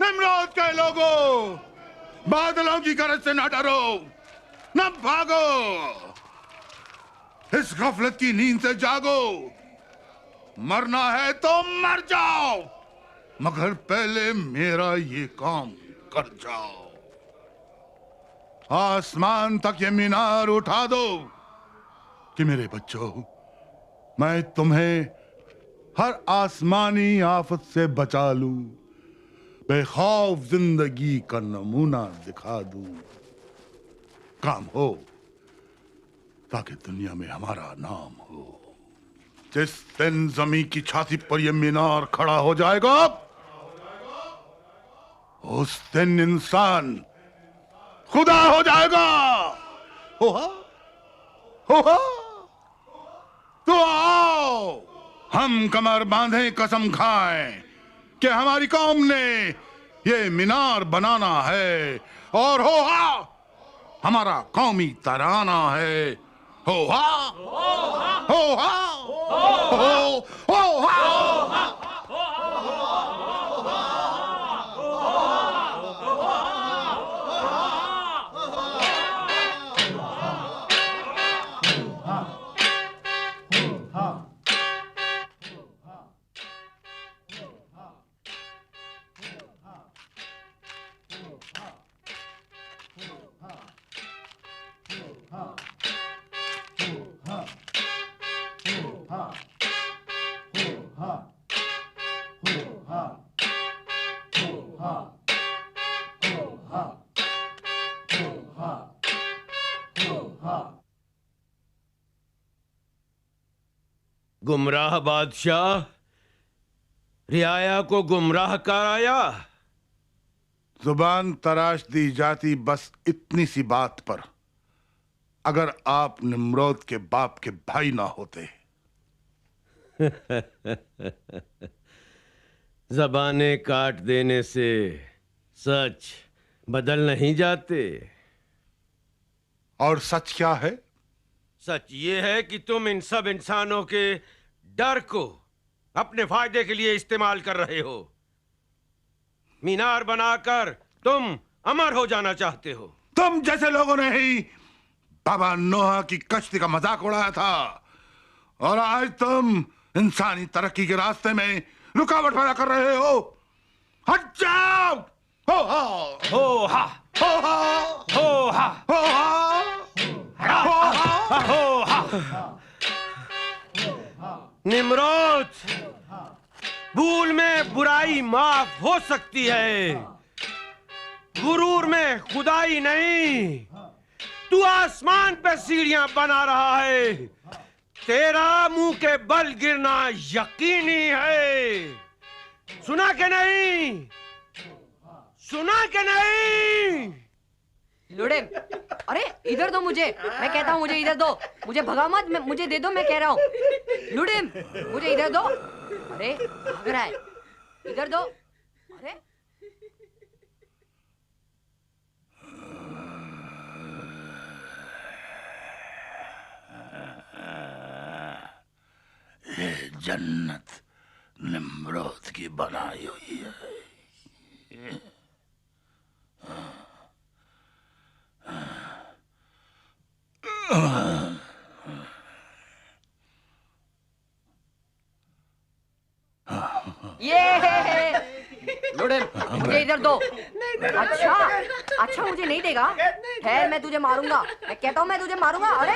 निम्रोद के लोगों, बादलों की गरज से न डरो, न भागो, इस गफलत की नींद से जागो। मरना है तो मर जाओ, मगर पहले मेरा ये काम कर जाओ। आसमान तक ये मीनार उठा दो कि मेरे बच्चों, मैं तुम्हें हर आसमानी आफत से बचा लूं, बेखौफ जिंदगी का नमूना दिखा दूं। काम हो ताकि दुनिया में हमारा नाम हो। जिस दिन जमीन की छाती पर यह मीनार खड़ा हो जाएगा, उस दिन इंसान खुदा हो जाएगा। होहा होहा। तो आओ हम कमर बांधे कसम खाएं कि हमारी कौम ने ये मीनार बनाना है, और होहा हमारा कौमी तराना है। होहा होहा होहा। गुमराह बादशाह रियाया को गुमराह कराया। जुबान तराश दी जाती बस इतनी सी बात पर, अगर आप निम्रोद के बाप के भाई ना होते। जबानें काट देने से सच बदल नहीं जाते। और सच क्या है? सच ये है कि तुम इन सब इंसानों के डर को अपने फायदे के लिए इस्तेमाल कर रहे हो। मीनार बनाकर तुम अमर हो जाना चाहते हो। तुम जैसे लोगों ने ही बाबा नोहा की कश्ती का मजाक उड़ाया था, और आज तुम इंसानी तरक्की के रास्ते में रुकावट पैदा कर रहे हो। हट जाओ! हो हा हो हा हो हा हो हा हो हा हो हा। निम्रोद, भूल में बुराई माफ हो सकती है, गुरूर में खुदाई नहीं। तू आसमान पे सीढ़ियां बना रहा है, तेरा मुंह के बल गिरना यकीनी है। सुना के नहीं? सुना के नहीं? लुड़े, अरे इधर दो मुझे, मैं कहता हूँ मुझे इधर दो, मुझे भगा मत, मुझे दे दो, मैं कह रहा हूँ। लुड़े, मुझे इधर दो। अरे भाग रहा है, इधर दो। अरे ये जन्नत निम्रोद की बनाई हुई है। ये लुड़े, मुझे इधर दो। अच्छा अच्छा, मुझे नहीं देगा? ठहर, मैं तुझे मारूंगा, मैं कहता हूँ मैं तुझे मारूंगा। अरे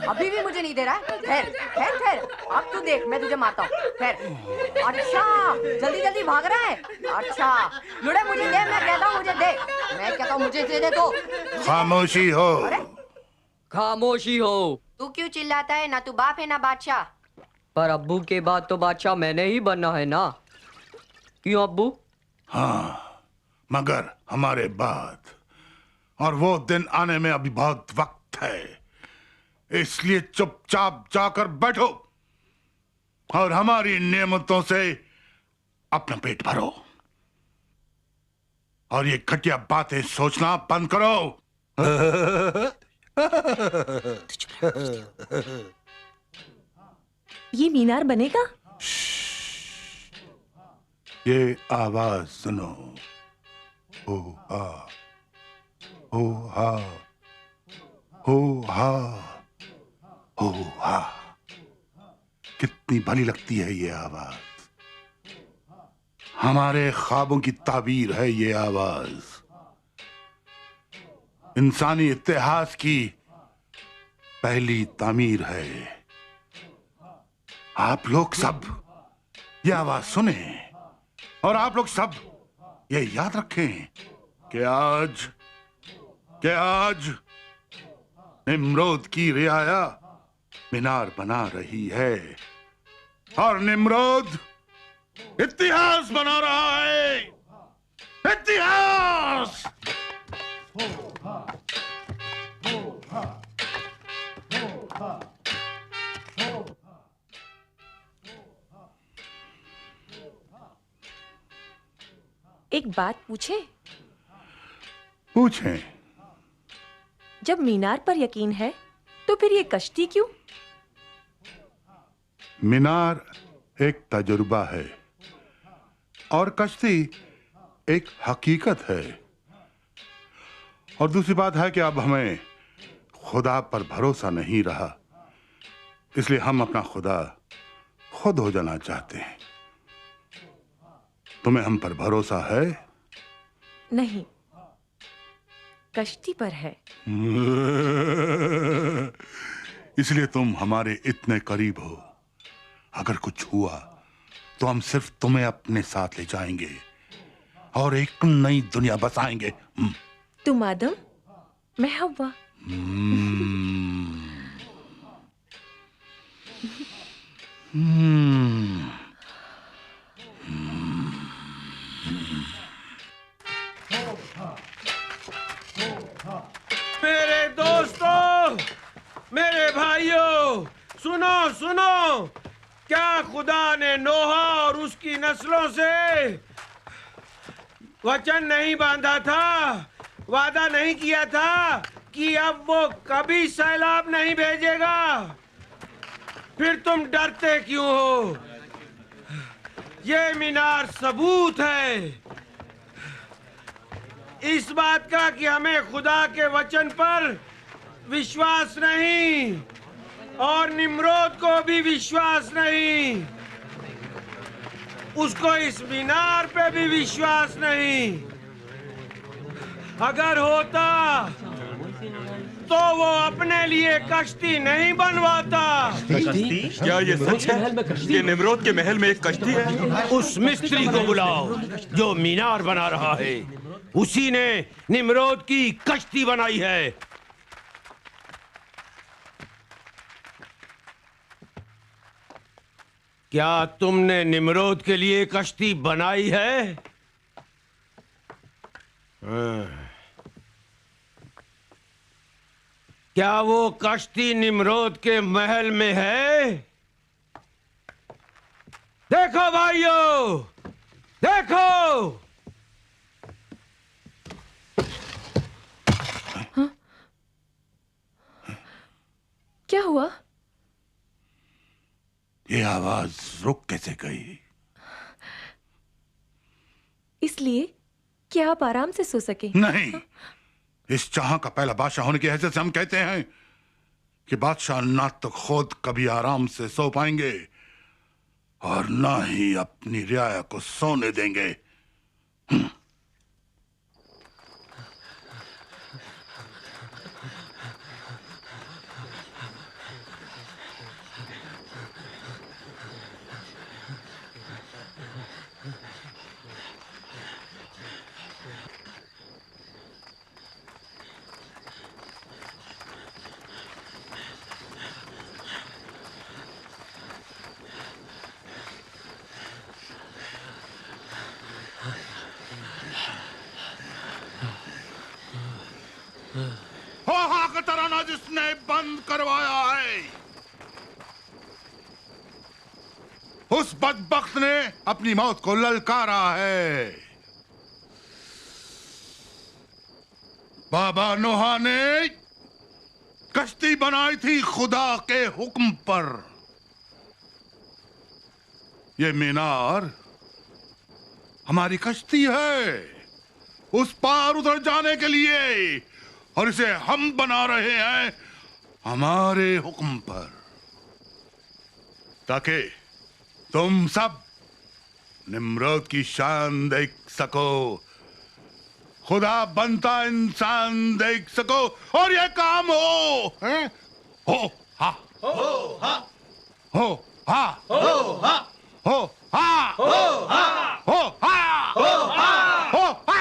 अभी भी मुझे नहीं दे रहा है। ठहर ठहर ठहर, अब तू देख मैं तुझे मारता हूँ। ठहर। अच्छा जल्दी जल्दी भाग रहा है। अच्छा लुड़े, मुझे दे, मैं कहता हूँ मुझे दे, मैं कहता हूँ मुझे दे तो। खामोशी हो। खामोशी हो। तू क्यों चिल्लाता है? ना तू बाप है ना बादशाह। पर अब्बू के बाद तो बादशाह मैंने ही बनना है ना। क्यों अब्बू? हाँ, मगर हमारे बाद, और वो दिन आने में अभी बहुत वक्त है, इसलिए चुपचाप जाकर बैठो और हमारी नेमतों से अपना पेट भरो, और ये घटिया बातें सोचना बंद करो। ये मीनार बनेगा? ये आवाज सुनो। हो हा हो हा हो हा हो हा। कितनी भली लगती है ये आवाज। हमारे ख्वाबों की ताबीर है ये आवाज। इंसानी इतिहास की पहली तामीर है। आप लोग सब ये आवाज सुने, और आप लोग सब ये याद रखें कि आज निम्रोद की रियाया मीनार बना रही है, और निम्रोद इतिहास बना रहा है। इतिहास! एक बात पूछे? पूछें। जब मीनार पर यकीन है तो फिर ये कश्ती क्यों? मीनार एक तजुर्बा है और कश्ती एक हकीकत है। और दूसरी बात है कि अब हमें खुदा पर भरोसा नहीं रहा, इसलिए हम अपना खुदा खुद हो जाना चाहते हैं। तुम्हें हम पर भरोसा है? नहीं, कश्ती पर है। इसलिए तुम हमारे इतने करीब हो। अगर कुछ हुआ तो हम सिर्फ तुम्हें अपने साथ ले जाएंगे और एक नई दुनिया बसाएंगे। तुम आदम, मैं हव्वा। मेरे दोस्तों, मेरे भाइयों, सुनो सुनो। क्या खुदा ने नोहा और उसकी नस्लों से वचन नहीं बांधा था, वादा नहीं किया था कि अब वो कभी सैलाब नहीं भेजेगा। फिर तुम डरते क्यों हो? ये मीनार सबूत है इस बात का कि हमें खुदा के वचन पर विश्वास नहीं और निम्रोद को भी विश्वास नहीं। उसको इस मीनार पे भी विश्वास नहीं। अगर होता तो वो अपने लिए कश्ती नहीं बनवाता। कश्ती? क्या ये सच है कि निम्रोद के महल में एक कश्ती है? उस मिस्त्री को बुलाओ जो मीनार बना रहा है। उसी ने निम्रोद की कश्ती बनाई है। क्या तुमने निम्रोद के लिए कश्ती बनाई है? क्या वो कश्ती निम्रोद के महल में है? देखो भाइयों, देखो। हाँ? क्या हुआ? ये आवाज रुक कैसे गई? इसलिए कि आप आराम से सो सके। नहीं, इस जहां का पहला बादशाह होने की हैसियत से हम कहते हैं कि बादशाह ना तो खुद कभी आराम से सो पाएंगे और ना ही अपनी रियाया को सोने देंगे। का तराना जिसने बंद करवाया है, उस बदबख्त ने अपनी मौत को ललकारा है। बाबा नोहा ने कश्ती बनाई थी खुदा के हुक्म पर। ये मीनार हमारी कश्ती है उस पार उतर जाने के लिए, और इसे हम बना रहे हैं हमारे हुक्म पर, ताकि तुम सब निम्रोद की शान देख सको, खुदा बनता इंसान देख सको, और ये काम हो। हो हा हो हा हो हा हो हा हो हा हो हा हो हा हो हा हो हा।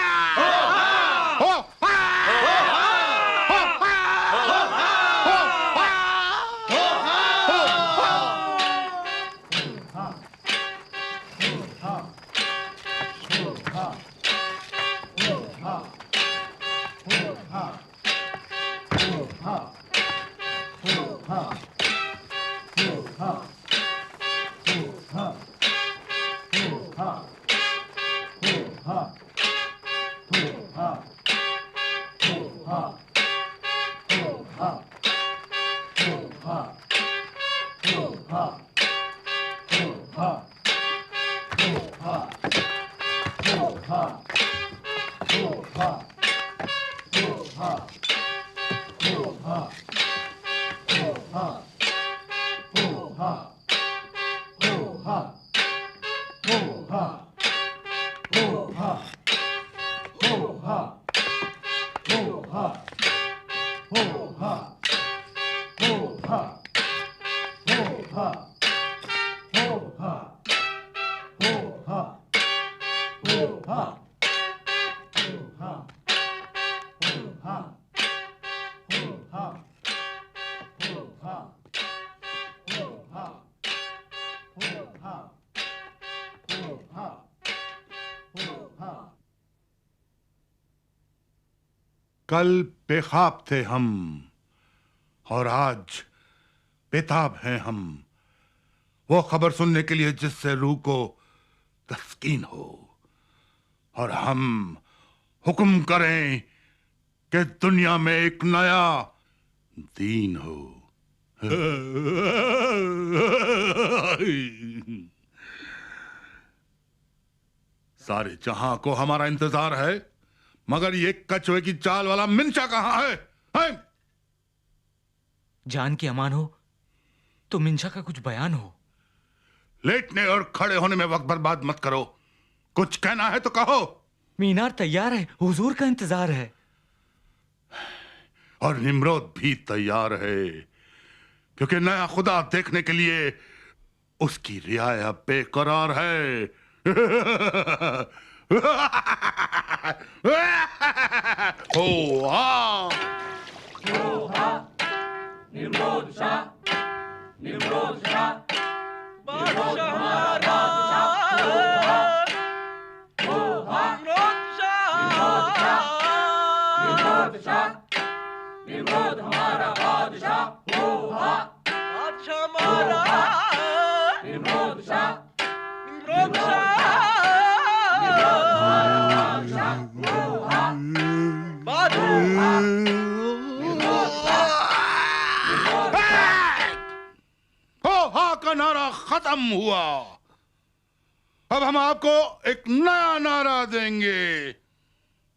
कल बेख्वाब थे हम और आज बेताब हैं हम, वो खबर सुनने के लिए जिससे रूह को तस्कीन हो, और हम हुक्म करें कि दुनिया में एक नया दीन हो। सारे जहां को हमारा इंतजार है, मगर ये कछुए की चाल वाला मिंशा कहां है? जान की अमान हो तो मिंशा का कुछ बयान हो। लेटने और खड़े होने में वक्त बर्बाद मत करो, कुछ कहना है तो कहो। मीनार तैयार है, हुजूर का इंतजार है। और निम्रोद भी तैयार है, क्योंकि नया खुदा देखने के लिए उसकी रियाया बेकरार है। हो हाँ, निम्रोद शाह, निम्रोद शाह, बादशाह हमारा, हो हाँ, निम्रोद शाह, निम्रोद हमारा बादशाह, हो हाँ, बादशाह हमारा, Nimrod Shah, Nimrod Shah, Nimrod हमारा बादशाह, हो हाँ, बादशाह, का नारा खत्म हुआ। अब हम आपको एक नया नारा देंगे,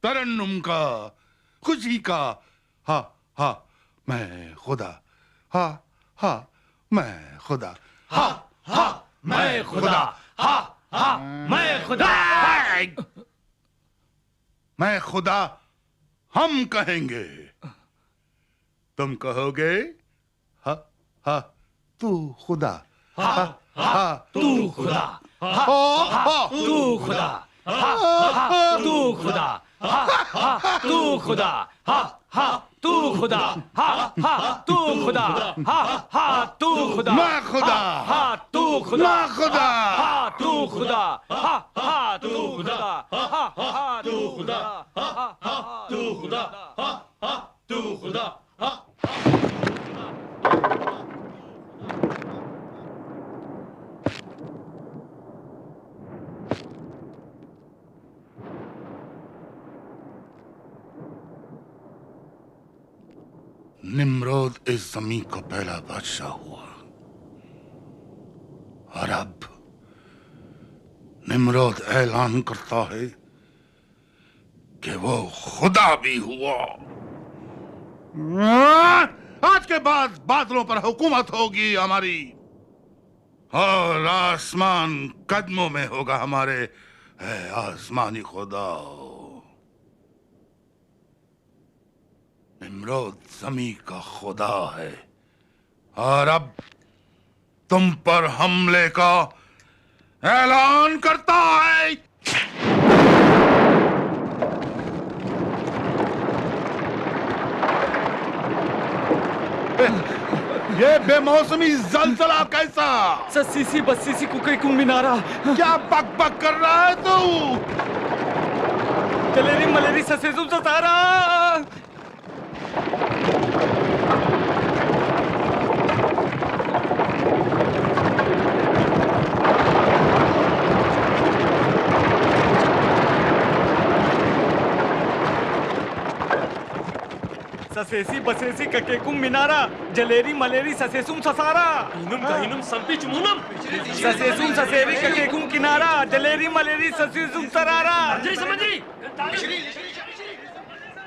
तरन्नुम का, खुशी का। हा हा मैं खुदा, हा हा मैं खुदा, हा हा मैं खुदा, हा हा मैं खुदा। मैं खुदा हम कहेंगे, तुम कहोगे हा हा तू खुदा, हा हा तू खुदा, हा हा तू खुदा, हा हा तू खुदा, हा हा तू खुदा, हा हा तू खुदा, हा हा तू खुदा, हा हा तू खुदा, मैं खुदा, हा तू खुदा, मैं खुदा, हा तू खुदा, हा हा तू खुदा, हा हा तू खुदा, हा हा तू खुदा, हा हा तू खुदा, हा। निम्रोद इस जमीन का पहला बादशाह हुआ, और अब निम्रोद ऐलान करता है कि वो खुदा भी हुआ। आज के बाद बादलों पर हुकूमत होगी हमारी, और आसमान कदमों में होगा हमारे। है आसमानी खुदा। निम्रोद जमी का खुदा है, और अब तुम पर हमले का ऐलान करता है। ये बेमौसमी जलजला कैसा? सस्सीसी बस्सीसी कुकई कुमिनारा। क्या बक बक कर रहा है तू? जलेरी मलेरी ससेसु ससारा। ससेसी बसेसी ककेकुम मिनारा, जलेरी मलेरी ससेसुम ससारा। इनुम गहिनुम संपिच मुनम। ससेसुम ससेरी ककेकुम किनारा, जलेरी मलेरी ससेसुम सरारा। समझी।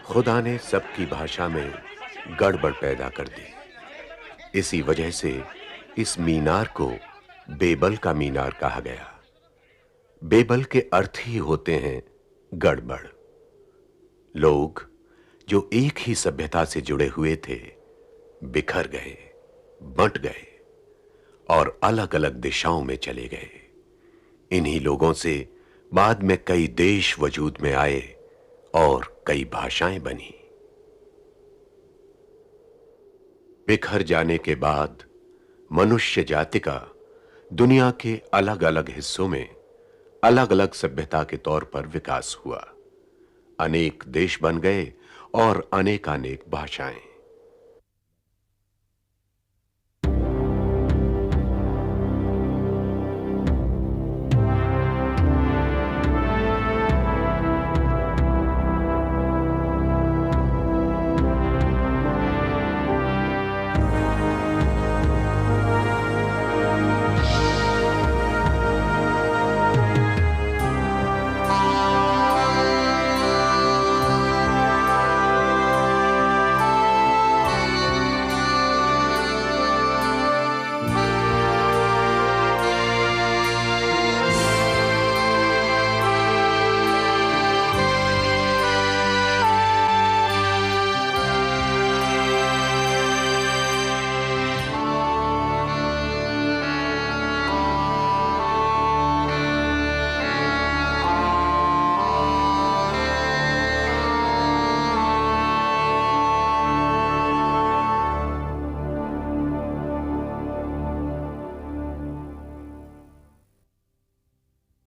खुदा ने सबकी भाषा में गड़बड़ पैदा कर दी। इसी वजह से इस मीनार को बेबल का मीनार कहा गया। बेबल के अर्थ ही होते हैं गड़बड़। लोग जो एक ही सभ्यता से जुड़े हुए थे, बिखर गए, बंट गए और अलग अलग दिशाओं में चले गए। इन्हीं लोगों से बाद में कई देश वजूद में आए और कई भाषाएं बनी। बिखर जाने के बाद मनुष्य जाति का दुनिया के अलग अलग हिस्सों में अलग अलग सभ्यता के तौर पर विकास हुआ। अनेक देश बन गए और अनेकानेक भाषाएं।